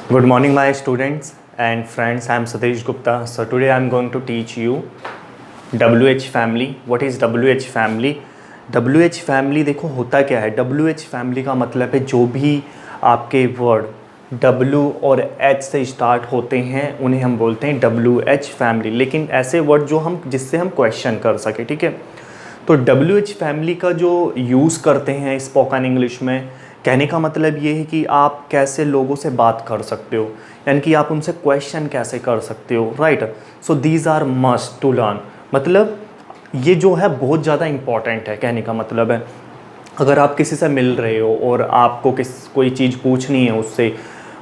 Good morning, my students and friends. I am Satish Gupta. So today I am going to teach you WH family. What is WH family? WH family देखो होता क्या है। WH family का मतलब है जो भी आपके वर्ड W और H से स्टार्ट होते हैं उन्हें हम बोलते हैं WH family। लेकिन ऐसे वर्ड जो हम जिससे हम क्वेश्चन कर सके, ठीक है। तो WH फैमिली का जो यूज़ करते हैं स्पोकन इंग्लिश में, कहने का मतलब ये है कि आप कैसे लोगों से बात कर सकते हो, यानी कि आप उनसे क्वेश्चन कैसे कर सकते हो, right. So these are must to learn. मतलब ये जो है बहुत ज़्यादा इम्पॉर्टेंट है। कहने का मतलब है अगर आप किसी से मिल रहे हो और आपको कोई चीज़ पूछनी है उससे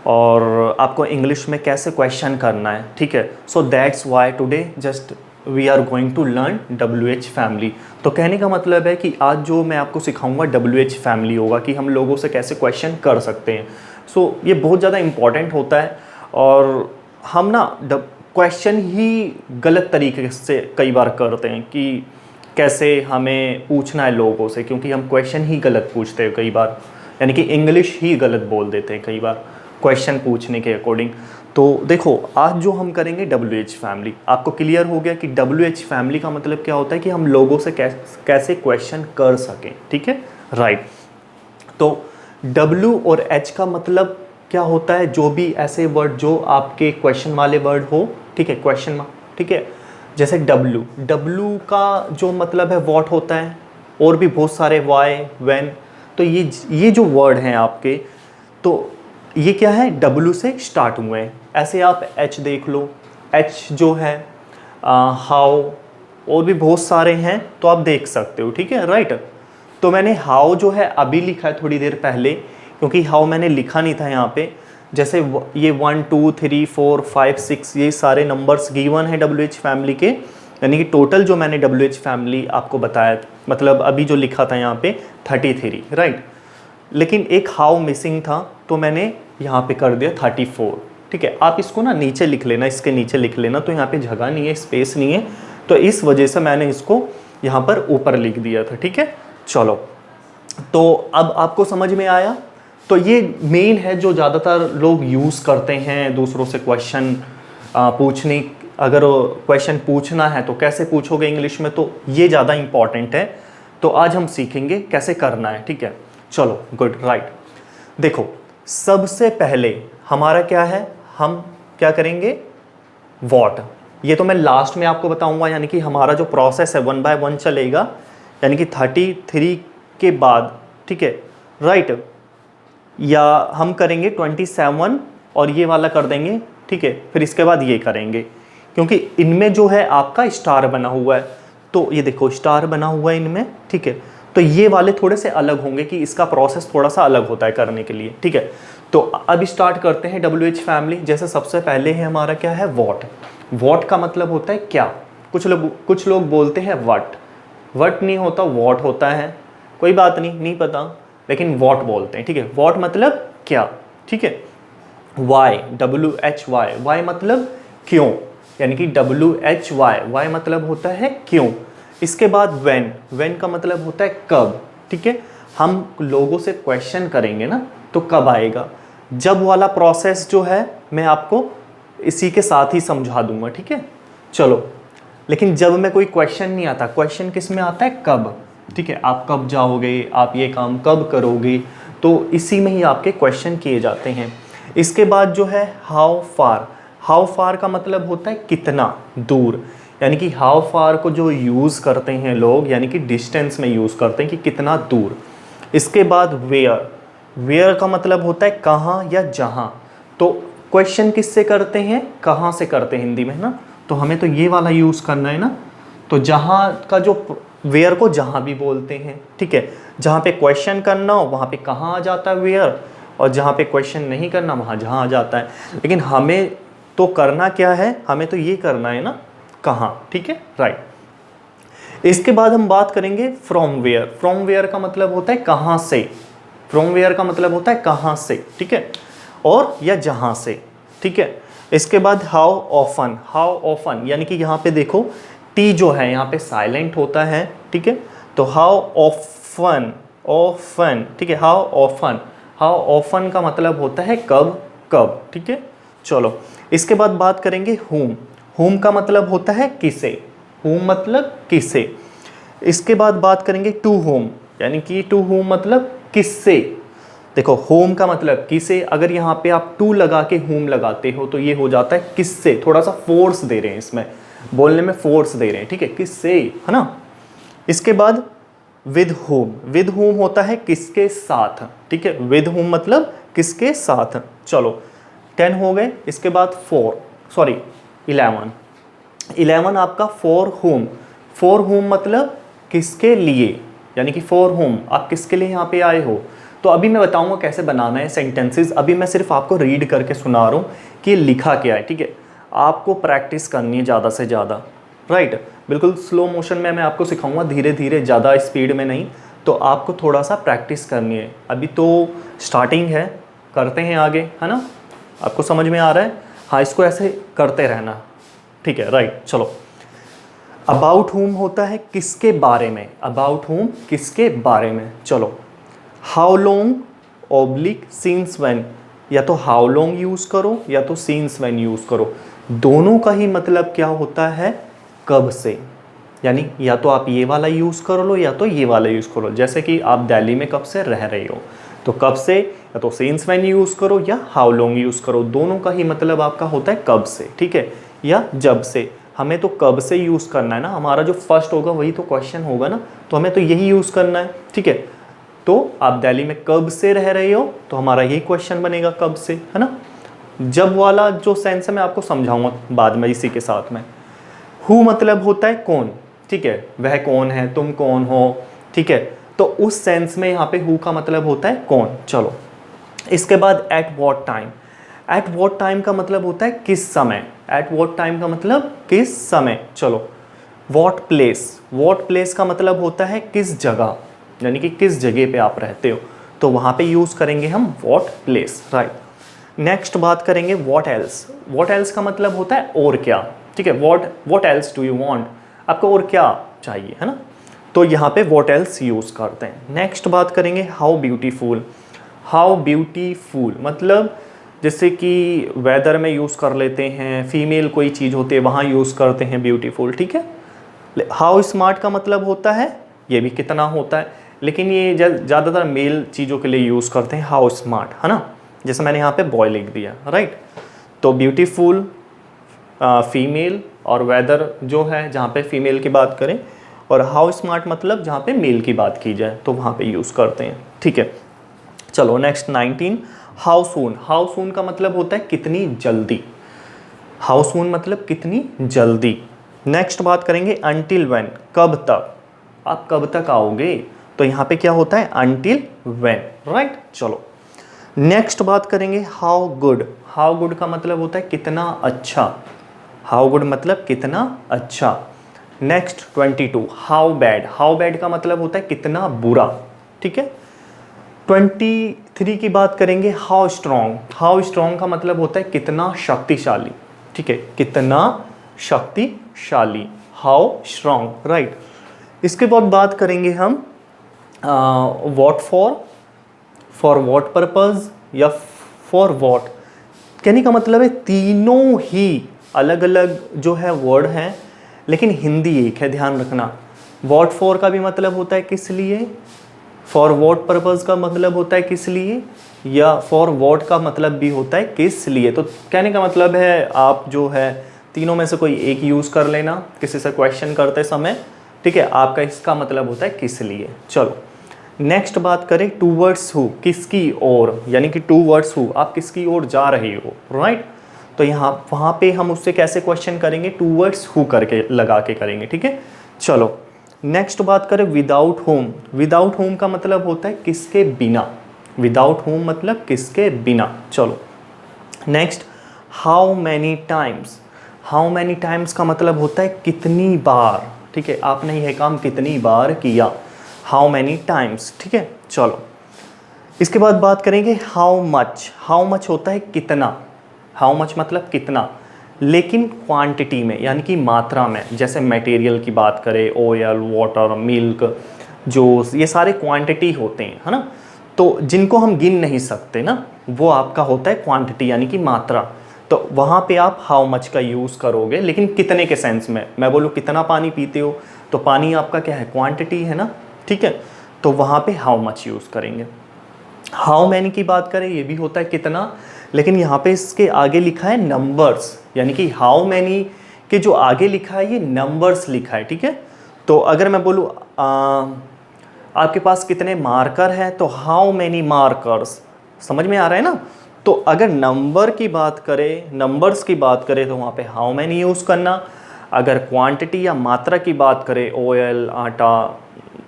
और आपको इंग्लिश में कैसे क्वेश्चन करना है, ठीक है। So that's why today just we are going to learn WH family. तो कहने का मतलब है कि आज जो मैं आपको सिखाऊंगा WH फैमिली होगा कि हम लोगों से कैसे क्वेश्चन कर सकते हैं। सो ये बहुत ज़्यादा इम्पॉर्टेंट होता है और हम ना क्वेश्चन ही गलत तरीके से कई बार करते हैं कि कैसे हमें पूछना है लोगों से, क्योंकि हम क्वेश्चन ही गलत पूछते हैं कई बार, यानी कि इंग्लिश ही गलत बोल देते हैं कई बार क्वेश्चन पूछने के अकॉर्डिंग। तो देखो आज जो हम करेंगे WH फैमिली, आपको क्लियर हो गया कि WH फैमिली का मतलब क्या होता है कि हम लोगों से कैसे क्वेश्चन कर सकें, ठीक है, राइट। तो W और H का मतलब क्या होता है, जो भी ऐसे वर्ड जो आपके क्वेश्चन वाले वर्ड हो, ठीक है, क्वेश्चन मार्क, ठीक है। जैसे W का जो मतलब है व्हाट होता है, और भी बहुत सारे वाई, व्हेन। तो ये जो वर्ड हैं आपके, तो ये क्या है, W से स्टार्ट हुए हैं। ऐसे आप H देख लो, H जो है हाउ, और भी बहुत सारे हैं तो आप देख सकते हो, ठीक है, राइट। तो मैंने हाउ जो है अभी लिखा है थोड़ी देर पहले, क्योंकि हाउ मैंने लिखा नहीं था यहाँ पे। जैसे ये 1 2 3 4 5 6 ये सारे नंबर्स गिवन है WH फैमिली के, यानी कि टोटल जो मैंने WH फैमिली आपको बताया, मतलब अभी जो लिखा था यहाँ पे 33, राइट। लेकिन एक हाउ मिसिंग था तो मैंने यहाँ पे कर दिया 34, ठीक है। आप इसको ना नीचे लिख लेना, इसके नीचे लिख लेना, तो यहाँ पे जगह नहीं है, स्पेस नहीं है, तो इस वजह से मैंने इसको यहाँ पर ऊपर लिख दिया था, ठीक है। चलो, तो अब आपको समझ में आया। तो ये मेन है जो ज़्यादातर लोग यूज़ करते हैं दूसरों से क्वेश्चन पूछने। अगर क्वेश्चन पूछना है तो कैसे पूछोगे इंग्लिश में, तो ये ज़्यादा इंपॉर्टेंट है। तो आज हम सीखेंगे कैसे करना है, ठीक है। चलो, गुड, राइट। देखो सबसे पहले हमारा क्या है, हम क्या करेंगे, व्हाट। ये तो मैं लास्ट में आपको बताऊंगा, यानी कि हमारा जो प्रोसेस है 1 बाय 1 चलेगा, यानी कि 33 के बाद, ठीक है, राइट। या हम करेंगे 27 और ये वाला कर देंगे, ठीक है, फिर इसके बाद ये करेंगे, क्योंकि इनमें जो है आपका स्टार बना हुआ है। तो ये देखो स्टार बना हुआ है इनमें, ठीक है। तो ये वाले थोड़े से अलग होंगे कि इसका प्रोसेस थोड़ा सा अलग होता है करने के लिए, ठीक है। तो अब स्टार्ट करते हैं WH फैमिली। जैसे सबसे पहले है हमारा क्या है, व्हाट। व्हाट का मतलब होता है क्या। कुछ लोग बोलते हैं वट नहीं होता, व्हाट होता है। कोई बात नहीं, नहीं पता, लेकिन व्हाट बोलते हैं, ठीक है। व्हाट मतलब क्या, ठीक है। वाई, WHY, वाई मतलब क्यों, यानी कि WHY मतलब होता है क्यों। इसके बाद व्हेन का मतलब होता है कब, ठीक है। हम लोगों से क्वेश्चन करेंगे ना, तो कब आएगा। जब वाला प्रोसेस जो है मैं आपको इसी के साथ ही समझा दूंगा, ठीक है। चलो, लेकिन जब में कोई क्वेश्चन नहीं आता, क्वेश्चन किस में आता है, कब, ठीक है। आप कब जाओगे, आप ये काम कब करोगे, तो इसी में ही आपके क्वेश्चन किए जाते हैं। इसके बाद जो है हाउ फार। हाउ फार का मतलब होता है कितना दूर, यानी कि हाउ फार को जो यूज़ करते हैं लोग, यानी कि डिस्टेंस में यूज़ करते हैं कि कितना दूर। इसके बाद वेयर। वेयर का मतलब होता है कहाँ या जहाँ। तो क्वेश्चन किससे करते हैं, कहाँ से करते हैं हिंदी में ना, तो हमें तो ये वाला यूज़ करना है ना। तो जहाँ का जो वेयर को जहाँ भी बोलते हैं, ठीक है। जहाँ पे क्वेश्चन करना हो वहाँ पे कहाँ आ जाता है, वेयर। और जहाँ पे क्वेश्चन नहीं करना वहाँ जहाँ आ जाता है। लेकिन हमें तो करना क्या है, हमें तो ये करना है ना, कहाँ, ठीक है, राइट। इसके बाद हम बात करेंगे फ्रॉम वेयर। फ्रॉम वेयर का मतलब होता है कहाँ से। फ्रॉम वेयर का मतलब होता है कहाँ से, ठीक है, और या जहाँ से, ठीक है। इसके बाद हाउ ऑफन। हाउ ऑफन यानी कि यहाँ पे देखो टी जो है यहाँ पे साइलेंट होता है, ठीक है। तो हाउ ऑफन, ऑफन, ठीक है, हाउ ऑफन। हाउ ऑफन का मतलब होता है कब कब, ठीक है। चलो इसके बाद बात करेंगे whom। whom का मतलब होता है किसे, whom मतलब किसे। इसके बाद बात करेंगे to whom, यानी कि to whom मतलब किससे। देखो whom का मतलब किसे, अगर यहाँ पे आप to लगा के whom लगाते हो तो ये हो जाता है किससे, थोड़ा सा फोर्स दे रहे हैं इसमें, बोलने में फोर्स दे रहे हैं, ठीक है, किससे, है ना। इसके बाद with whom, with whom होता है किसके साथ, ठीक है, with whom मतलब किसके साथ। चलो 10 हो गए। इसके बाद 11 आपका for whom। for whom मतलब किसके लिए, यानी कि for whom आप किसके लिए यहाँ पे आए हो। तो अभी मैं बताऊंगा कैसे बनाना है सेंटेंसेस, अभी मैं सिर्फ आपको रीड करके सुना रहा हूँ कि लिखा क्या है, ठीक है। आपको प्रैक्टिस करनी है ज़्यादा से ज़्यादा, राइट। बिल्कुल स्लो मोशन में मैं आपको सिखाऊंगा, धीरे धीरे, ज़्यादा स्पीड में नहीं। तो आपको थोड़ा सा प्रैक्टिस करनी है, अभी तो स्टार्टिंग है, करते हैं आगे, है ना। आपको समझ में आ रहा है, हाँ, इसको ऐसे करते रहना, ठीक है, राइट। चलो अबाउट whom होता है किसके बारे में, अबाउट whom किसके बारे में। चलो how long oblique since when, या तो हाउ लॉन्ग यूज़ करो या तो सिंस व्हेन यूज़ करो, दोनों का ही मतलब क्या होता है, कब से। यानी या तो आप ये वाला यूज़ कर लो या तो ये वाला यूज़ करो। जैसे कि आप दिल्ली में कब से रह रहे हो, तो कब से या तो सिंस व्हेन यूज़ करो या हाउ लॉन्ग यूज़ करो, दोनों का ही मतलब आपका होता है कब से, ठीक है, या जब से। हमें तो कब से यूज़ करना है ना, हमारा जो फर्स्ट होगा वही तो क्वेश्चन होगा ना, तो हमें तो यही यूज़ करना है, ठीक है। तो आप दिल्ली में कब से रह रहे हो, तो हमारा यही क्वेश्चन बनेगा कब से, है ना। जब वाला जो सेंस है मैं आपको समझाऊंगा बाद में इसी के साथ में। हु मतलब होता है कौन, ठीक है, वह कौन है, तुम कौन हो, ठीक है। तो उस सेंस में यहाँ पे हु का मतलब होता है कौन। चलो इसके बाद at what time. At what time का मतलब होता है किस समय, एट वॉट टाइम का मतलब किस समय। चलो वॉट प्लेस, वॉट प्लेस का मतलब होता है किस जगह, यानी कि किस जगह पे आप रहते हो, तो वहाँ पे यूज़ करेंगे हम वॉट प्लेस, राइट। नेक्स्ट बात करेंगे वॉट एल्स। वॉट एल्स का मतलब होता है और क्या, ठीक है, what else do you want, आपको और क्या चाहिए, है ना। तो यहाँ पे वॉट एल्स यूज़ करते हैं। नेक्स्ट बात करेंगे हाउ ब्यूटीफुल। हाउ ब्यूटीफुल मतलब जैसे कि वेदर में यूज़ कर लेते हैं, फीमेल कोई चीज़ होती है वहाँ यूज़ करते हैं ब्यूटीफुल, ठीक है। हाउ स्मार्ट का मतलब होता है ये भी कितना होता है, लेकिन ये ज़्यादातर मेल चीज़ों के लिए यूज़ करते हैं हाउ स्मार्ट, है ना। जैसे मैंने यहाँ पे बॉय लिख दिया, राइट। तो ब्यूटीफुल फीमेल, और वेदर जो है जहाँ पे फीमेल की बात करें, और हाउ स्मार्ट मतलब जहाँ पे मेल की बात की जाए तो वहाँ पे यूज़ करते हैं, ठीक है। चलो next 19 how soon. How soon का मतलब होता है कितनी जल्दी, हाउ सून मतलब कितनी जल्दी। नेक्स्ट बात करेंगे अनटिल व्हेन, कब तक, आप कब तक आओगे, तो यहाँ पे क्या होता है अनटिल व्हेन, राइट। चलो नेक्स्ट बात करेंगे हाउ गुड। हाउ गुड का मतलब होता है कितना अच्छा, हाउ गुड मतलब कितना अच्छा। Next 22 how bad. How bad का मतलब होता है कितना बुरा, ठीक है। 23 की बात करेंगे हाउ स्ट्रॉन्ग। हाउ स्ट्रॉन्ग का मतलब होता है कितना शक्तिशाली, ठीक है, कितना शक्तिशाली, हाउ स्ट्रॉन्ग, राइट। इसके बाद बात करेंगे हम व्हाट फॉर व्हाट पर्पज़ या फॉर व्हाट। कहने का मतलब है तीनों ही अलग अलग जो है वर्ड हैं, लेकिन हिंदी एक है, ध्यान रखना। व्हाट फॉर का भी मतलब होता है किस लिए, फॉर व्हाट पर्पज़ का मतलब होता है किस लिए, या फॉर व्हाट का मतलब भी होता है किस लिए। तो कहने का मतलब है आप जो है तीनों में से कोई एक यूज़ कर लेना किसी से क्वेश्चन करते समय, ठीक है। आपका इसका मतलब होता है किस लिए। चलो नेक्स्ट बात करें टूवर्ड्स हु, किसकी ओर, यानी कि टूवर्ड्स हु आप किसकी ओर जा रहे हो, राइट। तो यहाँ वहाँ पे हम उससे कैसे क्वेश्चन करेंगे, टूवर्ड्स हु करके लगा के करेंगे, ठीक है। चलो नेक्स्ट बात करें विदाउट होम। विदाउट होम का मतलब होता है किसके बिना, विदाउट होम मतलब किसके बिना। चलो next how many times. How many times का मतलब होता है कितनी बार, ठीक है, आपने यह काम कितनी बार किया, हाउ मैनी टाइम्स, ठीक है। चलो इसके बाद बात करेंगे हाउ मच। हाउ मच होता है कितना, हाउ मच मतलब कितना, लेकिन क्वांटिटी में यानी कि मात्रा में। जैसे मटेरियल की बात करें, ऑयल, वाटर, मिल्क, जूस, ये सारे क्वांटिटी होते हैं, है ना। तो जिनको हम गिन नहीं सकते ना, वो आपका होता है क्वांटिटी यानी कि मात्रा। तो वहाँ पे आप हाउ मच का यूज़ करोगे, लेकिन कितने के सेंस में। मैं बोलूँ कितना पानी पीते हो, तो पानी आपका क्या है, क्वांटिटी है ना, ठीक है। तो वहाँ पे हाउ मच यूज़ करेंगे। हाउ मैनी की बात करें, ये भी होता है कितना, लेकिन यहाँ पे इसके आगे लिखा है नंबर्स, यानी कि हाउ मैनी के जो आगे लिखा है ये नंबर्स लिखा है, ठीक है। तो अगर मैं बोलूँ आपके पास कितने मार्कर हैं, तो हाउ मैनी मार्कर्स, समझ में आ रहा है ना। तो अगर नंबर की बात करें, नंबर्स की बात करें, तो वहाँ पे हाउ मैनी यूज़ करना। अगर क्वांटिटी या मात्रा की बात करें, ऑयल, आटा,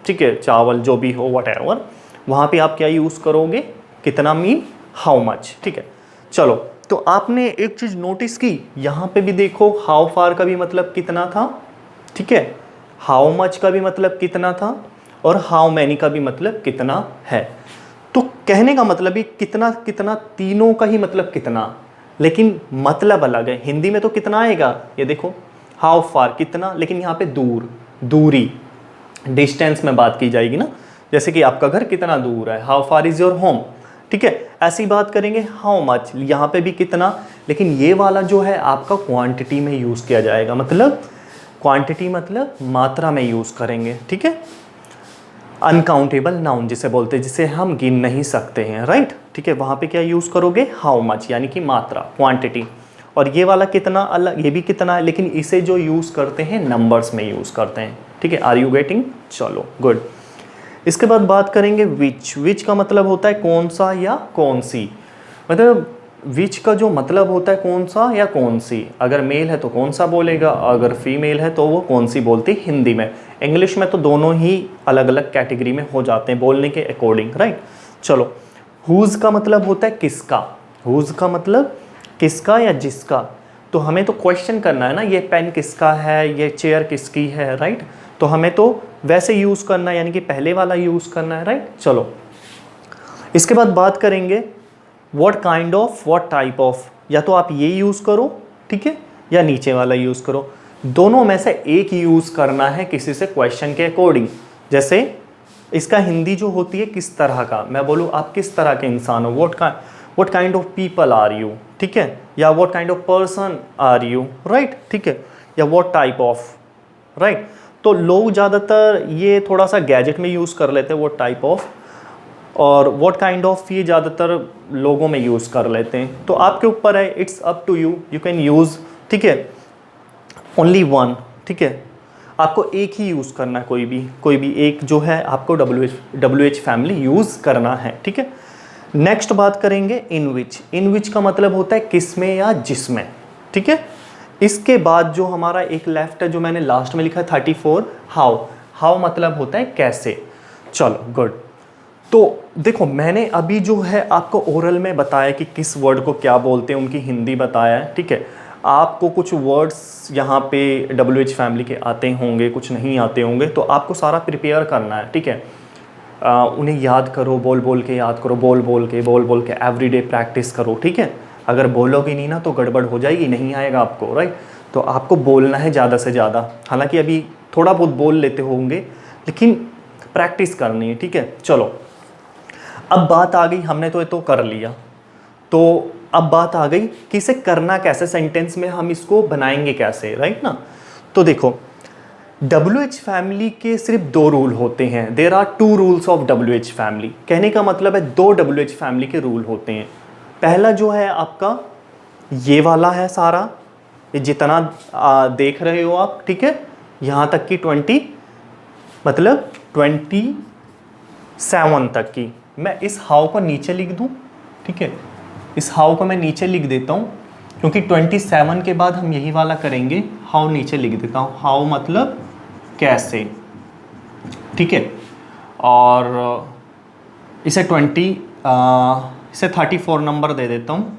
ठीक है, चावल, जो भी हो व्हाटएवर, वहाँ पे आप क्या यूज़ करोगे, कितना मीन हाउ मच, ठीक है। चलो, तो आपने एक चीज़ नोटिस की, यहाँ पे भी देखो हाउ फार का भी मतलब कितना था, ठीक है, हाउ मच का भी मतलब कितना था, और हाउ मैनी का भी मतलब कितना है। तो कहने का मतलब ये कितना कितना तीनों का ही मतलब कितना, लेकिन मतलब अलग है। हिंदी में तो कितना आएगा, ये देखो हाउ फार कितना, लेकिन यहाँ पे दूर, दूरी, डिस्टेंस में बात की जाएगी ना। जैसे कि आपका घर कितना दूर है, how far is your home, ठीक है। ऐसी बात करेंगे हाउ मच, यहाँ पे भी कितना, लेकिन ये वाला जो है आपका क्वांटिटी में यूज़ किया जाएगा, मतलब क्वांटिटी मतलब मात्रा में यूज़ करेंगे, ठीक है। अनकाउंटेबल नाउन जिसे बोलते हैं, जिसे हम गिन नहीं सकते हैं, राइट, ठीक है। वहाँ पे क्या यूज़ करोगे, हाउ मच, यानी कि मात्रा, क्वांटिटी। और ये वाला कितना अलग, ये भी कितना है, लेकिन इसे जो यूज़ करते हैं नंबर्स में यूज़ करते हैं, ठीक है। आर यू गेटिंग, चलो गुड। इसके बाद बात करेंगे विच। विच का मतलब होता है कौन सा या कौन सी, मतलब विच का जो मतलब होता है कौन सा या कौन सी। अगर मेल है तो कौन सा बोलेगा, अगर फीमेल है तो वो कौन सी बोलती हिंदी में। इंग्लिश में तो दोनों ही अलग अलग कैटेगरी में हो जाते हैं बोलने के अकॉर्डिंग, राइट। चलो, हुज़ का मतलब होता है किसका। हुज़ का मतलब किसका या जिसका। तो हमें तो क्वेश्चन करना है ना, ये पेन किसका है, ये चेयर किसकी है, राइट। तो हमें तो वैसे यूज़ करना है, यानी कि पहले वाला यूज़ करना है, राइट। चलो, इसके बाद बात करेंगे what kind of, what type of. या तो आप ये यूज़ करो, ठीक है, या नीचे वाला यूज़ करो, दोनों में से एक यूज़ करना है किसी से क्वेश्चन के अकॉर्डिंग। जैसे इसका हिंदी जो होती है किस तरह का, मैं बोलूँ आप किस तरह के इंसान हो, what kind of people are you, ठीक है, या what kind of person are you, right, ठीक है, या व्हाट टाइप ऑफ, राइट। तो लोग ज़्यादातर ये थोड़ा सा गैजेट में यूज़ कर लेते हैं व्हाट टाइप ऑफ, और व्हाट काइंड ऑफ ये ज़्यादातर लोगों में यूज़ कर लेते हैं। तो आपके ऊपर है, it's up to you, you can use, ठीक है, ओनली वन, ठीक है। आपको एक ही यूज़ करना है, कोई भी एक जो है आपको डब्ल्यू एच फैमिली यूज़ करना है, ठीक है। नेक्स्ट बात करेंगे इन विच। इन विच का मतलब होता है किसमें या जिसमें, ठीक है। इसके बाद जो हमारा एक लेफ्ट है, जो मैंने लास्ट में लिखा है 34, हाउ। हाउ मतलब होता है कैसे। चलो गुड। तो देखो, मैंने अभी जो है आपको ओरल में बताया कि किस वर्ड को क्या बोलते हैं, उनकी हिंदी बताया है, ठीक है। आपको कुछ वर्ड्स यहाँ पे डब्ल्यू एच फैमिली के आते होंगे, कुछ नहीं आते होंगे, तो आपको सारा प्रिपेयर करना है, ठीक है। उन्हें याद करो, बोल बोल के याद करो, बोल बोल के एवरीडे प्रैक्टिस करो, ठीक है। अगर बोलोगे नहीं ना तो गड़बड़ हो जाएगी, नहीं आएगा आपको, राइट। तो आपको बोलना है ज़्यादा से ज़्यादा। हालांकि अभी थोड़ा बहुत बोल लेते होंगे, लेकिन प्रैक्टिस करनी है, ठीक है। चलो, अब बात आ गई, हमने तो ये तो कर लिया, तो अब बात आ गई कि इसे करना कैसे, सेंटेंस में हम इसको बनाएंगे कैसे, राइट ना। तो देखो, डब्ल्यू एच फैमिली के सिर्फ दो रूल होते हैं। There are 2 rules of W H family. कहने का मतलब है 2 डब्ल्यू एच फैमिली के रूल होते हैं। पहला जो है आपका ये वाला है सारा, ये जितना देख रहे हो आप, ठीक है, यहाँ तक की 20, मतलब 27 तक की। मैं इस हाउ को नीचे लिख दूँ, ठीक है, इस हाउ को मैं नीचे लिख देता हूँ, क्योंकि 27 के बाद हम यही वाला करेंगे। हाउ नीचे लिख देता हूँ, हाउ मतलब कैसे, ठीक है। और इसे 34 नंबर दे देता हूँ।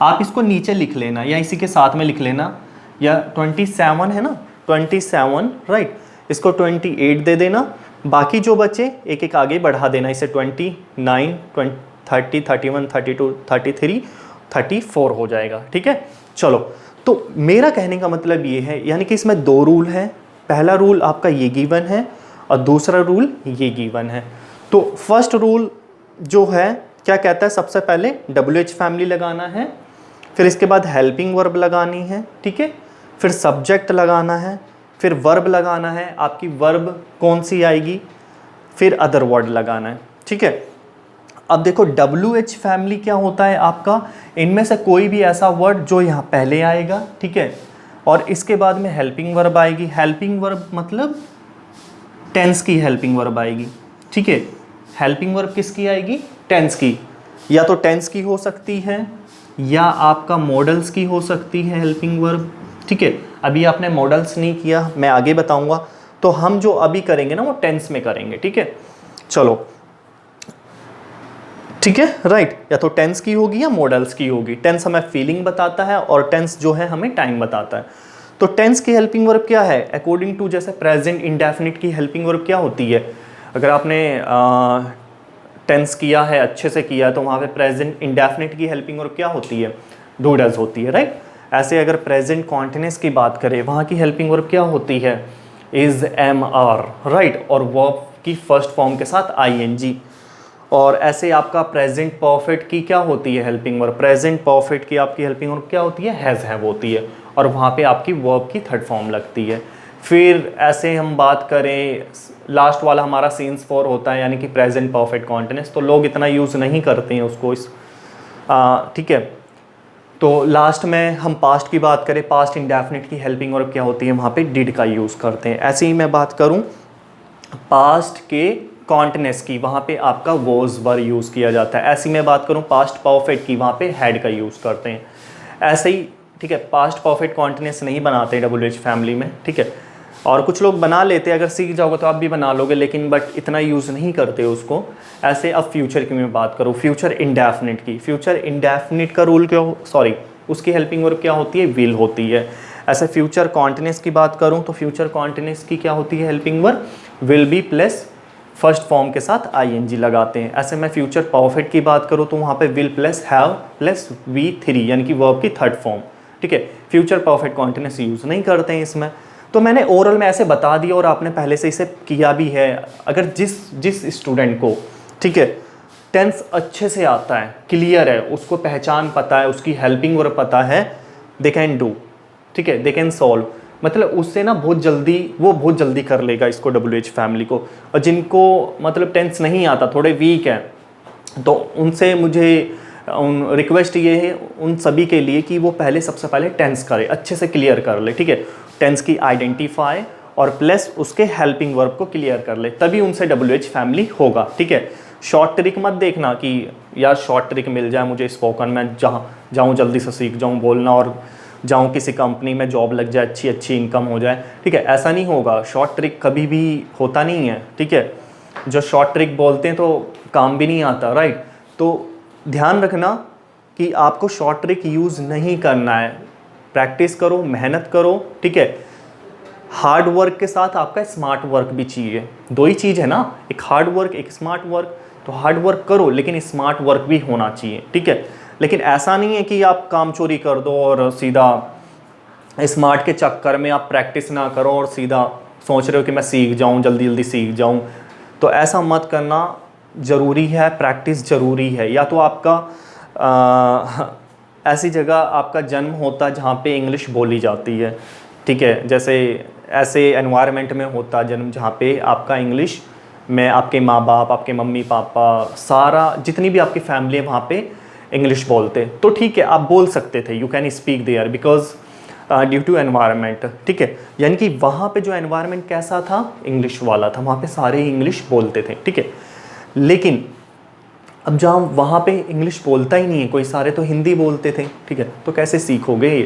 आप इसको नीचे लिख लेना या इसी के साथ में लिख लेना, या 27 है ना, 27, राइट। इसको 28 दे देना, बाकी जो बचे एक एक आगे बढ़ा देना, इसे 29, 30, 31, 32, 33, 34 हो जाएगा, ठीक है। चलो, तो मेरा कहने का मतलब ये है, यानी कि इसमें 2 रूल हैं। पहला रूल आपका ये गिवन है और दूसरा रूल ये गिवन है। तो फर्स्ट रूल जो है क्या कहता है, सबसे पहले WH फैमिली लगाना है, फिर इसके बाद हेल्पिंग वर्ब लगानी है, ठीक है, फिर सब्जेक्ट लगाना है, फिर वर्ब लगाना है, आपकी वर्ब कौन सी आएगी, फिर अदर वर्ड लगाना है, ठीक है। अब देखो WH फैमिली क्या होता है आपका, इनमें से कोई भी ऐसा वर्ड जो यहाँ पहले आएगा, ठीक है, और इसके बाद में हेल्पिंग वर्ब आएगी। हेल्पिंग वर्ब मतलब टेंस की हेल्पिंग वर्ब आएगी, ठीक है। हेल्पिंग वर्ब किसकी आएगी, टेंस की, या तो टेंस की हो सकती है या आपका मॉडल्स की हो सकती है हेल्पिंग वर्ब, ठीक है। अभी आपने मॉडल्स नहीं किया, मैं आगे बताऊंगा, तो हम जो अभी करेंगे ना वो टेंस में करेंगे, ठीक है। चलो ठीक है, राइट, या तो टेंस की होगी या मॉडल्स की होगी। टेंस हमें फीलिंग बताता है और टेंस जो है हमें टाइम बताता है। तो टेंस की हेल्पिंग वर्ब क्या है, अकॉर्डिंग टू जैसे प्रेजेंट इंडेफिनिट की हेल्पिंग वर्ब क्या होती है, अगर आपने टेंस किया है, अच्छे से किया है, तो वहाँ पे प्रेजेंट इंडेफिनिट की हेल्पिंग वर्ब क्या होती है, डू डज होती है, राइट। ऐसे अगर प्रेजेंट कॉन्टिन्यूस की बात करें, वहाँ की हेल्पिंग वर्ब क्या होती है, इज, एम, आर, राइट, और वर्ब की फर्स्ट फॉर्म के साथ ING। और ऐसे आपका प्रेजेंट परफेक्ट की क्या होती है हेल्पिंग वर्ब, प्रेजेंट परफेक्ट की आपकी हेल्पिंग वर्ब क्या होती है, हैज़ हैव होती है, और वहाँ पे आपकी वर्ब की थर्ड फॉर्म लगती है। फिर ऐसे हम बात करें, लास्ट वाला हमारा सीन्स फॉर होता है, यानी कि प्रेजेंट परफेक्ट कॉन्टिन्यूस, तो लोग इतना यूज़ नहीं करते हैं उसको, इस ठीक है। तो लास्ट में हम पास्ट की बात करें, पास्ट इंडेफिनिट की हेल्पिंग वर्ब क्या होती है, वहाँ पे डिड का यूज़ करते हैं। ऐसे ही मैं बात करूँ पास्ट के कॉन्टिन्यूस की, वहाँ पे आपका वॉज वर यूज़ किया जाता है। ऐसी मैं बात करूँ पास्ट परफेक्ट की, वहाँ पे हैड का यूज़ करते हैं। ऐसे ही, ठीक है, पास्ट परफेक्ट कॉन्टिन्यूस नहीं बनाते WH फैमिली में, ठीक है, और कुछ लोग बना लेते हैं, अगर सीख जाओगे तो आप भी बना लोगे, लेकिन बट इतना यूज़ नहीं करते उसको। ऐसे अब फ्यूचर की मैं बात करूँ, फ्यूचर इंडेफिनिट की, फ्यूचर इंडेफिनिट का रूल क्या, सॉरी, उसकी हेल्पिंग वर्ब क्या होती है, विल होती है। ऐसे फ्यूचर कॉन्टिन्यूस की बात करूँ तो फ्यूचर कॉन्टिन्यूस की क्या होती है helping verb, will be plus first form के साथ ING लगाते हैं। ऐसे मैं फ्यूचर परफेक्ट की बात करूँ तो वहाँ पे will plus have plus V3 यानी कि वर्ब की थर्ड फॉर्म, ठीक है। फ्यूचर परफेक्ट कॉन्टिन्यूस यूज़ नहीं करते हैं इसमें। तो मैंने ओरल में ऐसे बता दिया और आपने पहले से इसे किया भी है। अगर जिस स्टूडेंट को, ठीक है, टेंस अच्छे से आता है, क्लियर है, उसको पहचान पता है, उसकी हेल्पिंग वर्ब पता है, दे कैन डू, ठीक है, दे कैन सॉल्व, मतलब उससे ना बहुत जल्दी कर लेगा इसको WH फैमिली को। और जिनको मतलब टेंस नहीं आता, थोड़े वीक है, तो उनसे मुझे रिक्वेस्ट ये है उन सभी के लिए कि वो सबसे पहले टेंस करे, अच्छे से क्लियर कर ले, ठीक है, टेंस की आइडेंटिफाई और प्लस उसके हेल्पिंग वर्ब को क्लियर कर ले, तभी उनसे WH फैमिली होगा, ठीक है। शॉर्ट ट्रिक मत देखना कि यार शॉर्ट ट्रिक मिल जाए मुझे स्पोकन में, जहाँ जाऊँ जल्दी से सीख जाऊँ बोलना और जाऊँ किसी कंपनी में जॉब लग जाए, अच्छी इनकम हो जाए, ठीक है, ऐसा नहीं होगा। शॉर्ट ट्रिक कभी भी होता नहीं है, ठीक है, जो शॉर्ट ट्रिक बोलते हैं तो काम भी नहीं आता, राइट। तो ध्यान रखना कि आपको शॉर्ट ट्रिक यूज़ नहीं करना है, प्रैक्टिस करो, मेहनत करो, ठीक है। हार्ड वर्क के साथ आपका स्मार्ट वर्क भी चाहिए, दो ही चीज़ है ना, एक हार्ड वर्क एक स्मार्ट वर्क। तो हार्ड वर्क करो लेकिन स्मार्ट वर्क भी होना चाहिए, ठीक है। लेकिन ऐसा नहीं है कि आप काम चोरी कर दो और सीधा स्मार्ट के चक्कर में आप प्रैक्टिस ना करो और सीधा सोच रहे हो कि मैं सीख जाऊं, जल्दी सीख जाऊं, तो ऐसा मत करना। ज़रूरी है, प्रैक्टिस ज़रूरी है। या तो आपका ऐसी जगह आपका जन्म होता जहाँ पे इंग्लिश बोली जाती है, ठीक है, जैसे ऐसे एनवायरनमेंट में होता जन्म जहाँ पे आपका इंग्लिश में आपके माँ बाप, आपके मम्मी पापा, सारा जितनी भी आपकी फैमिली है वहाँ पे इंग्लिश बोलते, तो ठीक है, आप बोल सकते थे, you can speak there because due to environment, ठीक है। यानी कि वहाँ पे जो एनवायरनमेंट कैसा था, इंग्लिश वाला था, वहाँ पे सारे इंग्लिश बोलते थे, ठीक है। लेकिन अब जहाँ वहाँ पे इंग्लिश बोलता ही नहीं है कोई, सारे तो हिंदी बोलते थे, ठीक है, तो कैसे सीखोगे।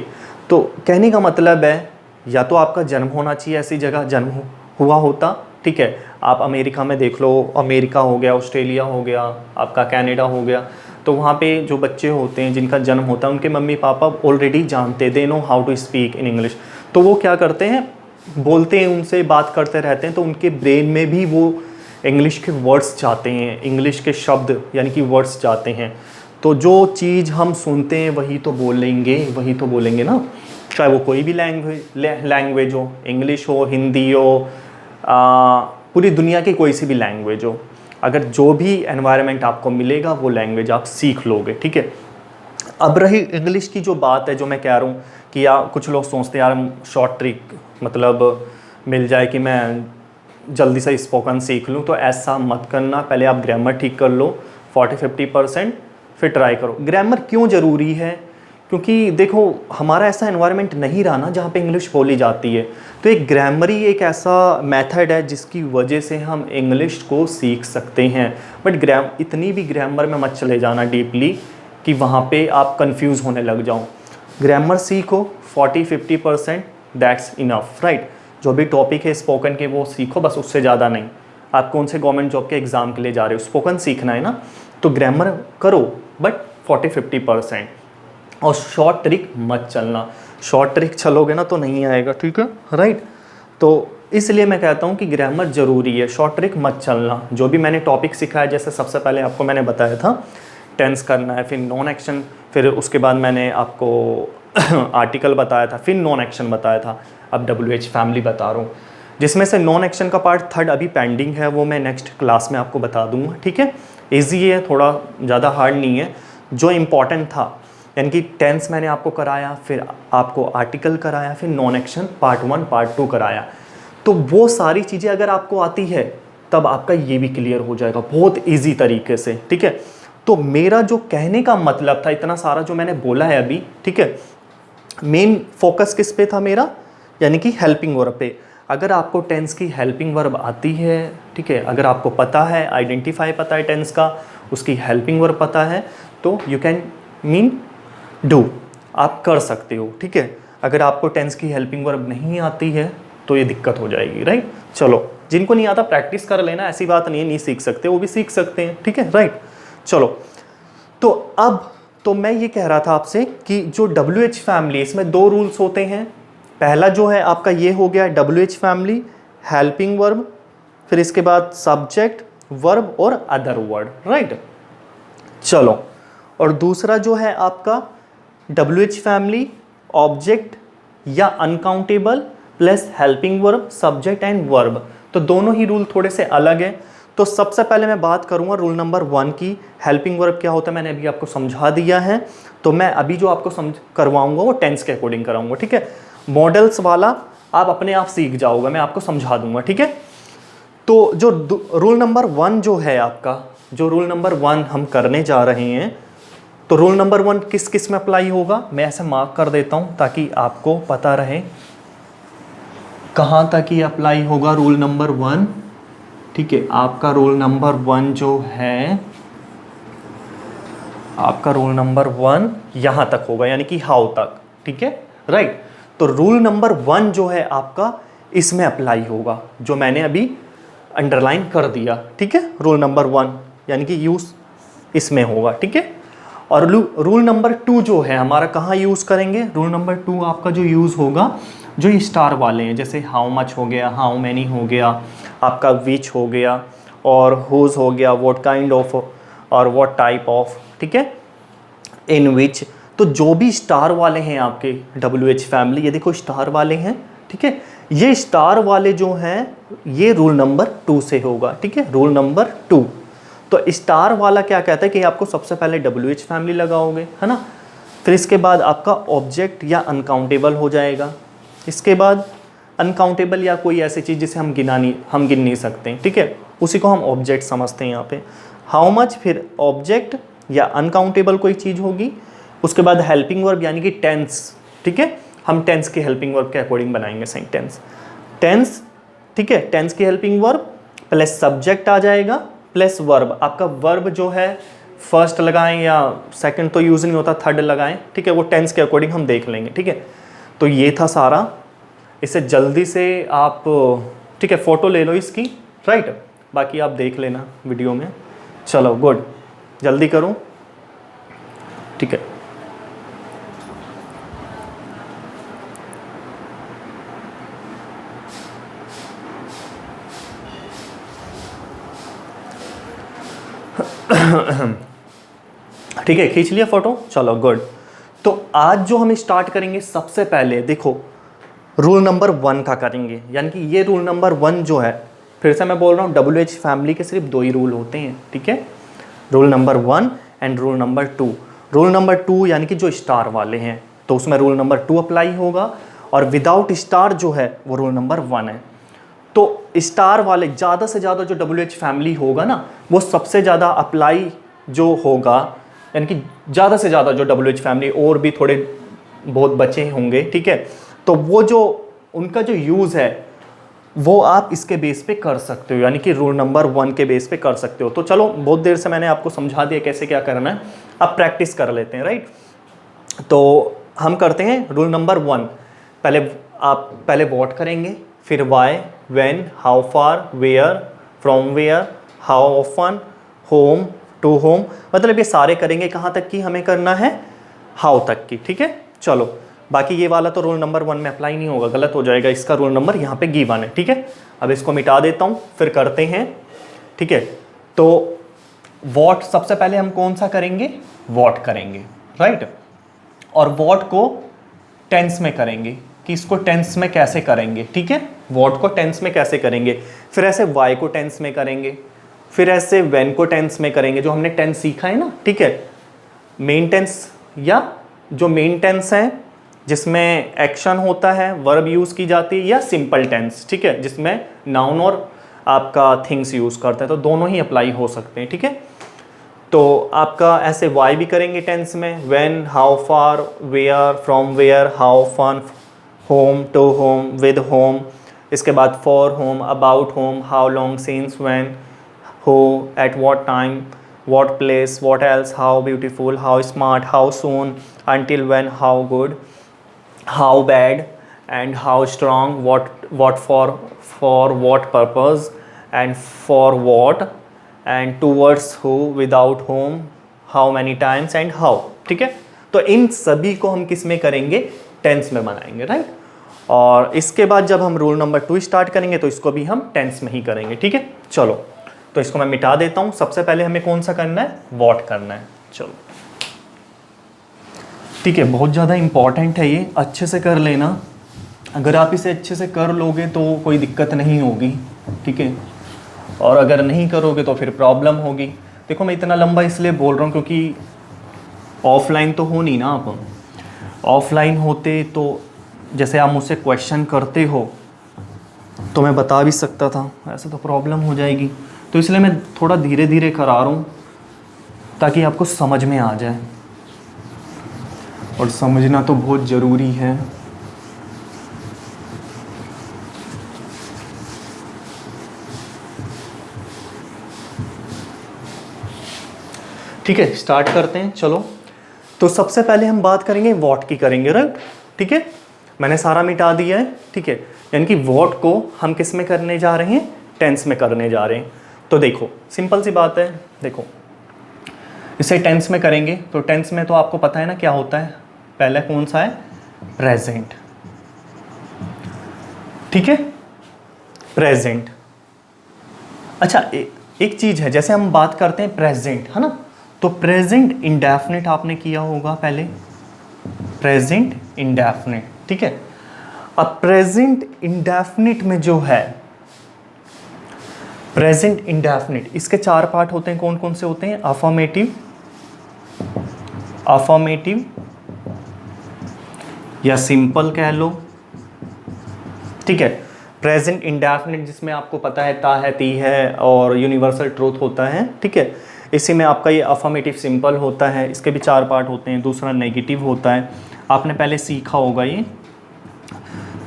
तो कहने का मतलब है, या तो आपका जन्म होना चाहिए ऐसी जगह, जन्म हुआ होता, ठीक है। आप अमेरिका में देख लो, अमेरिका हो गया, ऑस्ट्रेलिया हो गया, आपका कनाडा हो गया, तो वहाँ पे जो बच्चे होते हैं जिनका जन्म होता है उनके मम्मी पापा ऑलरेडी जानते, they know how to speak in English, तो वो क्या करते हैं, बोलते हैं, उनसे बात करते रहते हैं, तो उनके ब्रेन में भी वो इंग्लिश के वर्ड्स जाते हैं, इंग्लिश के शब्द यानी कि वर्ड्स जाते हैं। तो जो चीज़ हम सुनते हैं वही तो बोलेंगे ना, चाहे वो कोई भी लैंग्वेज हो, इंग्लिश हो, हिंदी हो, पूरी दुनिया की कोई सी भी लैंग्वेज हो। अगर जो भी एनवायरनमेंट आपको मिलेगा वो लैंग्वेज आप सीख लोगे, ठीक है। अब रही इंग्लिश की जो बात है, जो मैं कह रहा हूँ कि यार कुछ लोग सोचते हैं यार शॉर्ट ट्रिक मतलब मिल जाए कि मैं जल्दी से स्पोकन सीख लूँ, तो ऐसा मत करना। पहले आप ग्रामर ठीक कर लो 40-50%, फिर ट्राई करो। ग्रामर क्यों ज़रूरी है? क्योंकि देखो हमारा ऐसा एनवायरनमेंट नहीं रहा ना जहाँ पे इंग्लिश बोली जाती है, तो एक ग्रामर ही एक ऐसा मेथड है जिसकी वजह से हम इंग्लिश को सीख सकते हैं। बट इतनी भी ग्रामर में मत चले जाना डीपली कि वहाँ पे आप कंफ्यूज होने लग जाओ। ग्रामर सीखो 40-50%, दैट्स इनफ, राइट। जो भी टॉपिक है स्पोकन के वो सीखो, बस उससे ज़्यादा नहीं। आप कौन से गवर्नमेंट जॉब के एग्ज़ाम के लिए जा रहे हो, स्पोकन सीखना है ना, तो ग्रामर करो बट 40-50%। और शॉर्ट ट्रिक मत चलना, शॉर्ट ट्रिक चलोगे ना तो नहीं आएगा, ठीक है, राइट। तो इसलिए मैं कहता हूँ कि ग्रामर ज़रूरी है, शॉर्ट ट्रिक मत चलना। जो भी मैंने टॉपिक सिखाया, जैसे सबसे पहले आपको मैंने बताया था टेंस करना है, फिर नॉन एक्शन, फिर उसके बाद मैंने आपको आर्टिकल बताया था, फिर नॉन एक्शन बताया था, अब WH फैमिली बता रहा हूँ, जिसमें से नॉन एक्शन का पार्ट 3 अभी पेंडिंग है, वो मैं नेक्स्ट क्लास में आपको बता दूंगा, ठीक है। ईजी है, थोड़ा ज़्यादा हार्ड नहीं है। जो इम्पॉर्टेंट था यानी कि टेंस मैंने आपको कराया, फिर आपको आर्टिकल कराया, फिर नॉन एक्शन पार्ट 1 पार्ट 2 कराया, तो वो सारी चीज़ें अगर आपको आती है तब आपका ये भी क्लियर हो जाएगा बहुत ईजी तरीके से, ठीक है। तो मेरा जो कहने का मतलब था, इतना सारा जो मैंने बोला है अभी, ठीक है, मेन फोकस किस पे था मेरा, यानी कि हेल्पिंग वर्ब पे। अगर आपको टेंस की हेल्पिंग वर्ब आती है, ठीक है, अगर आपको पता है, आइडेंटिफाई पता है टेंस का, उसकी हेल्पिंग वर्ब पता है, तो यू कैन मीन डू, आप कर सकते हो, ठीक है। अगर आपको टेंस की हेल्पिंग वर्ब नहीं आती है तो ये दिक्कत हो जाएगी, राइट। चलो, जिनको नहीं आता प्रैक्टिस कर लेना, ऐसी बात नहीं है नहीं सीख सकते, वो भी सीख सकते हैं, ठीक है, राइट। चलो, तो अब तो मैं ये कह रहा था आपसे कि जो WH फैमिली, इसमें 2 रूल्स होते हैं। पहला जो है आपका ये हो गया WH फैमिली, हेल्पिंग वर्ब, फिर इसके बाद सब्जेक्ट, वर्ब और अदर वर्ड, राइट। चलो, और दूसरा जो है आपका WH फैमिली, ऑब्जेक्ट या uncountable plus helping verb, subject and verb. तो दोनों ही रूल थोड़े से अलग हैं। तो सबसे पहले मैं बात करूंगा रूल नंबर 1 की। हेल्पिंग वर्ब क्या होता है मैंने अभी आपको समझा दिया है, तो मैं अभी जो आपको करवाऊंगा वो टेंस के अकॉर्डिंग कराऊंगा, ठीक है। मॉडल्स वाला आप अपने आप सीख जाओगे, मैं आपको समझा दूंगा, ठीक है। तो जो रूल नंबर 1 जो है आपका, जो रूल नंबर 1 हम करने जा रहे हैं, तो रूल नंबर 1 किस किस में अप्लाई होगा, मैं ऐसे मार्क कर देता हूं ताकि आपको पता रहे कहाँ तक ये अप्लाई होगा। रूल नंबर 1, ठीक है, आपका रूल नंबर 1 जो है, आपका रूल नंबर 1 यहाँ तक होगा, यानी कि हाउ तक, ठीक है, राइट। तो रूल नंबर 1 जो है आपका इसमें अप्लाई होगा, जो मैंने अभी अंडरलाइन कर दिया, ठीक है। रूल नंबर 1 यानी कि यूज़ इसमें होगा, ठीक है। और रूल नंबर 2 जो है हमारा कहाँ यूज़ करेंगे, रूल नंबर 2 आपका जो यूज़ होगा, जो ये स्टार वाले हैं, जैसे हाउ मच हो गया, हाउ मैनी हो गया, आपका विच हो गया, और हुज हो गया, व्हाट काइंड ऑफ और व्हाट टाइप ऑफ, ठीक है, इन विच। तो जो भी स्टार वाले हैं आपके WH फैमिली, ये देखो स्टार वाले हैं, ठीक है, ये स्टार वाले जो हैं ये रूल नंबर 2 से होगा, ठीक है, रूल नंबर 2। तो स्टार वाला क्या कहता है कि आपको सबसे पहले WH फैमिली लगाओगे, है ना, फिर इसके बाद आपका ऑब्जेक्ट या अनकाउंटेबल हो जाएगा, इसके बाद अनकाउंटेबल या कोई ऐसी चीज़ जिसे हम गिन नहीं सकते, ठीक है, उसी को हम ऑब्जेक्ट समझते हैं यहाँ पे। हाउ मच, फिर ऑब्जेक्ट या अनकाउंटेबल कोई चीज़ होगी, उसके बाद हेल्पिंग वर्ब यानी कि टेंस, ठीक है, हम टेंस की हेल्पिंग वर्ब के अकॉर्डिंग बनाएंगे सेंटेंस, टेंस, ठीक है, टेंस की हेल्पिंग वर्ब प्लस सब्जेक्ट आ जाएगा प्लस वर्ब। आपका वर्ब जो है फर्स्ट लगाएं या सेकंड तो यूज़ नहीं होता, थर्ड लगाएं, ठीक है, वो टेंस के अकॉर्डिंग हम देख लेंगे, ठीक है। तो ये था सारा, इसे जल्दी से आप, ठीक है, फ़ोटो ले लो इसकी, राइट, बाकी आप देख लेना वीडियो में। चलो गुड, जल्दी करूं, ठीक है। ठीक है, खींच लिया फ़ोटो, चलो गुड। तो आज जो हम स्टार्ट करेंगे सबसे पहले देखो रूल नंबर 1 का करेंगे, यानी कि ये रूल नंबर 1 जो है फिर से मैं बोल रहा हूँ, WH फैमिली के सिर्फ 2 ही रूल होते हैं, ठीक है, rule number 1 and rule number 2। Rule number 2 यानी कि जो स्टार वाले हैं तो उसमें रूल नंबर 2 अप्लाई होगा, और विदाउट स्टार जो है वो रूल नंबर 1 है। तो स्टार वाले ज़्यादा से ज़्यादा जो WH फैमिली होगा ना, वो सबसे ज़्यादा अप्लाई जो होगा, यानी कि ज़्यादा से ज़्यादा जो WH फैमिली, और भी थोड़े बहुत बचे होंगे, ठीक है, तो वो जो उनका जो यूज़ है वो आप इसके बेस पे कर सकते हो, यानी कि रूल नंबर 1 के बेस पे कर सकते हो। तो चलो, बहुत देर से मैंने आपको समझा दिया कैसे क्या करना है, अब प्रैक्टिस कर लेते हैं, राइट। तो हम करते हैं रूल नंबर 1। पहले व्हाट करेंगे, फिर why, when, how far, where, from where, how often, whom, to whom, मतलब ये सारे करेंगे। कहाँ तक की हमें करना है? हाउ तक की, ठीक है। चलो, बाकी ये वाला तो रूल नंबर 1 में अप्लाई नहीं होगा, गलत हो जाएगा, इसका रूल नंबर यहाँ पे गिवन है, ठीक है। अब इसको मिटा देता हूँ, फिर करते हैं, ठीक है। तो व्हाट सबसे पहले हम कौन सा करेंगे? व्हाट करेंगे, राइट। और व्हाट को टेंस में करेंगे, कि इसको टेंस में कैसे करेंगे, ठीक है। व्हाट को टेंस में कैसे करेंगे, फिर ऐसे वाई को टेंस में करेंगे, फिर ऐसे व्हेन को टेंस में करेंगे, जो हमने टेंस सीखा है ना, ठीक है। मेन टेंस, या जो मेन टेंस है जिसमें एक्शन होता है, वर्ब यूज़ की जाती है, या सिंपल टेंस, ठीक है, जिसमें नाउन और आपका थिंग्स यूज़ करते हैं, तो दोनों ही अप्लाई हो सकते हैं, ठीक है। तो आपका ऐसे वाई भी करेंगे टेंस में, when, how far, where, from where, how often, whom, to whom, with whom, इसके बाद for whom, about whom, how long, since, when, who, at what time, what place, what else, how beautiful, how smart, how soon, until when, how good, how bad, and how strong, what for what purpose, and for what, and towards who, without whom, how many times, and how, ठीक है। तो इन सभी को हम किस में करेंगे? Tense में बनाएंगे, राइट। और इसके बाद जब हम रूल नंबर 2 स्टार्ट करेंगे तो इसको भी हम टेंस में ही करेंगे, ठीक है। चलो, तो इसको मैं मिटा देता हूं। सबसे पहले हमें कौन सा करना है? व्हाट करना है। चलो, ठीक है, बहुत ज़्यादा इंपॉर्टेंट है ये, अच्छे से कर लेना। अगर आप इसे अच्छे से कर लोगे तो कोई दिक्कत नहीं होगी, ठीक है, और अगर नहीं करोगे तो फिर प्रॉब्लम होगी। देखो, मैं इतना लंबा इसलिए बोल रहा हूँ क्योंकि ऑफलाइन तो हो नहीं ना आप। ऑफलाइन होते तो जैसे आप मुझसे क्वेश्चन करते हो तो मैं बता भी सकता था, ऐसे तो प्रॉब्लम हो जाएगी। तो इसलिए मैं थोड़ा धीरे धीरे करा रहा हूँ ताकि आपको समझ में आ जाए, और समझना तो बहुत ज़रूरी है। ठीक है, स्टार्ट करते हैं। चलो, तो सबसे पहले हम बात करेंगे व्हाट की करेंगे, राइट, ठीक है। मैंने सारा मिटा दिया है, ठीक है, यानी कि व्हाट को हम किस में करने जा रहे हैं? टेंस में करने जा रहे हैं। तो देखो, सिंपल सी बात है, देखो, इसे टेंस में करेंगे तो टेंस में तो आपको पता है ना क्या होता है। पहले कौन सा है? प्रेजेंट, ठीक है, प्रेजेंट। अच्छा, एक चीज़ है, जैसे हम बात करते हैं प्रेजेंट, है ना, तो प्रेजेंट इंडेफिनिट आपने किया होगा पहले, प्रेजेंट इंडेफिनिट, ठीक है। अब प्रेजेंट इंडेफिनिट में जो है, प्रेजेंट इंडेफिनिट, इसके 4 पार्ट होते हैं। कौन कौन से होते हैं? अफर्मेटिव, अफर्मेटिव या सिंपल कह लो, ठीक है। प्रेजेंट इंडेफिनिट जिसमें आपको पता है ता है, ती है और यूनिवर्सल ट्रूथ होता है, ठीक है। इसी में आपका ये अफर्मेटिव सिंपल होता है, इसके भी 4 पार्ट होते हैं। दूसरा नेगेटिव होता है, आपने पहले सीखा होगा ये।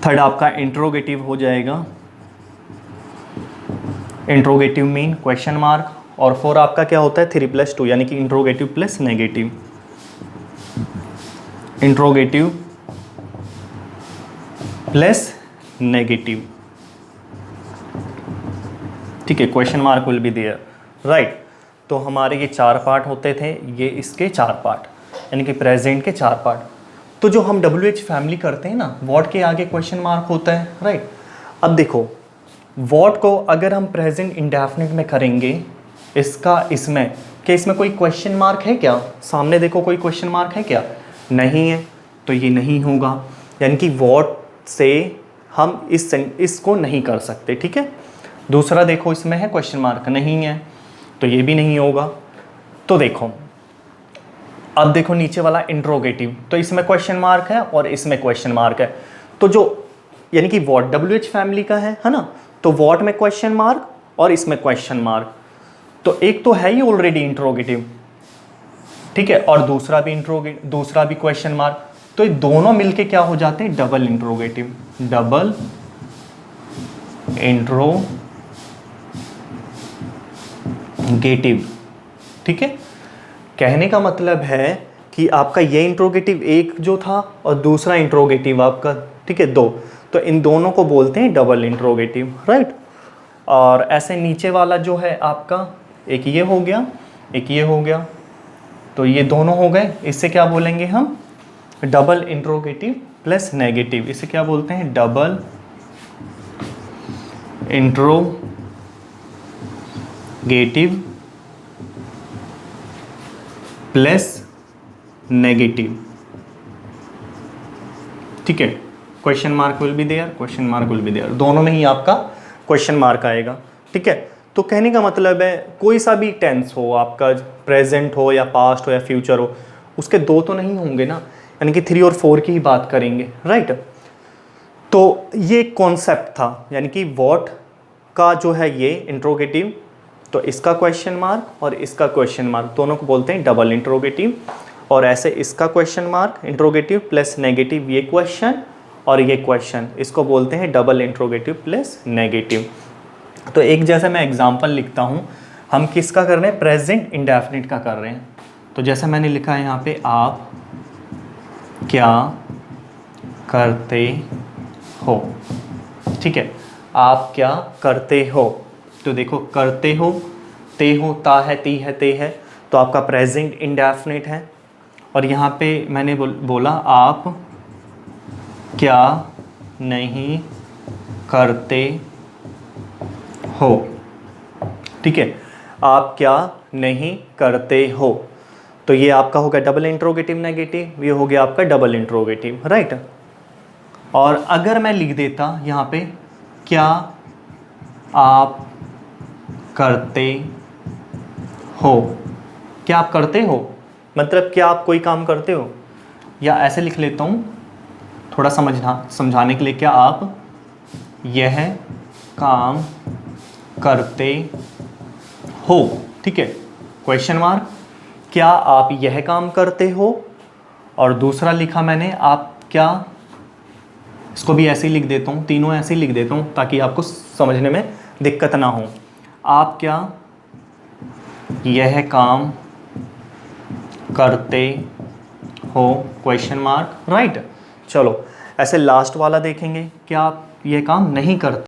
थर्ड आपका इंट्रोगेटिव हो जाएगा, इंट्रोगेटिव मीन क्वेश्चन मार्क। और 4 आपका क्या होता है? 3+2, यानी कि interrogative plus negative, interrogative plus negative, ठीक है। Question mark will be there, right. तो हमारे ये 4 पार्ट होते थे, ये इसके 4 पार्ट, यानी कि प्रेजेंट के 4 पार्ट। तो जो हम WH फैमिली करते हैं ना, व्हाट के आगे क्वेश्चन मार्क होता है, राइट। अब देखो, व्हाट को अगर हम प्रेजेंट इंडेफिनिट में करेंगे, इसमें क्या इसमें कोई क्वेश्चन मार्क है क्या? सामने देखो, कोई क्वेश्चन मार्क है क्या? नहीं है, तो ये नहीं होगा, यानी कि व्हाट से हम इसको नहीं कर सकते, ठीक है। दूसरा देखो इसमें है क्वेश्चन मार्क, नहीं है तो ये भी नहीं होगा। तो देखो अब देखो नीचे वाला इंट्रोगेटिव, तो इसमें क्वेश्चन मार्क है और इसमें क्वेश्चन मार्क है। तो जो यानी कि वॉट डब्ल्यू एच फैमिली का है ना, तो वॉट में क्वेश्चन मार्क और इसमें क्वेश्चन मार्क, तो एक तो है ही ऑलरेडी इंट्रोगेटिव, ठीक है, और दूसरा भी क्वेश्चन मार्क, तो ये दोनों मिलके क्या हो जाते हैं, डबल इंट्रोगेटिव, डबल इंट्रोगेटिव। ठीक है, कहने का मतलब है कि आपका ये इंट्रोगेटिव एक जो था और दूसरा इंट्रोगेटिव आपका, ठीक है, दो, तो इन दोनों को बोलते हैं डबल इंट्रोगेटिव, राइट। और ऐसे नीचे वाला जो है आपका, एक ये हो गया, एक ये हो गया, तो ये दोनों हो गए, इससे क्या बोलेंगे हम, डबल इंट्रोगेटिव प्लस नेगेटिव, इसे क्या बोलते हैं, डबल इंट्रोगेटिव प्लस नेगेटिव। ठीक है, question mark will be there, question mark will be there, दोनों में ही आपका क्वेश्चन मार्क आएगा। ठीक है, तो कहने का मतलब है कोई सा भी टेंस हो आपका, प्रेजेंट हो या पास्ट हो या फ्यूचर हो, उसके दो तो नहीं होंगे ना, यानी कि 3 और 4 की ही बात करेंगे, राइट। तो ये कॉन्सेप्ट था, यानी कि व्हाट का जो है ये इंट्रोगेटिव, तो इसका क्वेश्चन मार्क और इसका क्वेश्चन मार्क दोनों को बोलते हैं डबल इंट्रोगेटिव, और ऐसे इसका question mark interrogative plus negative, ये क्वेश्चन और ये क्वेश्चन, इसको बोलते हैं डबल इंट्रोगेटिव प्लस नेगेटिव। तो एक जैसे मैं एग्जांपल लिखता हूँ, हम किसका कर रहे हैं, प्रेजेंट इंडेफिनिट का कर रहे हैं। तो जैसे मैंने लिखा है यहाँ पे, आप क्या करते हो, ठीक है, आप क्या करते हो, तो देखो करते हो, ते हो, ता है, ती है, ते है, तो आपका प्रेजेंट इंडेफिनिट है। और यहाँ पे मैंने बोला आप क्या नहीं करते हो, ठीक है, आप क्या नहीं करते हो, तो ये आपका हो गया डबल इंट्रोगेटिव नेगेटिव, ये हो गया आपका डबल इंट्रोगेटिव, राइट। और अगर मैं लिख देता यहाँ पे, क्या आप करते हो, क्या आप करते हो मतलब क्या आप कोई काम करते हो, या ऐसे लिख लेता हूँ थोड़ा समझाने के लिए, क्या आप यह काम करते हो, ठीक है, क्वेश्चन मार्क, क्या आप यह काम करते हो, और दूसरा लिखा मैंने आप क्या, इसको भी ऐसे ही लिख देता हूँ, तीनों ऐसे ही लिख देता हूँ ताकि आपको समझने में दिक्कत ना हो, आप क्या यह काम करते हो, क्वेश्चन मार्क, राइट। चलो ऐसे लास्ट वाला देखेंगे, क्या आप यह काम नहीं करते।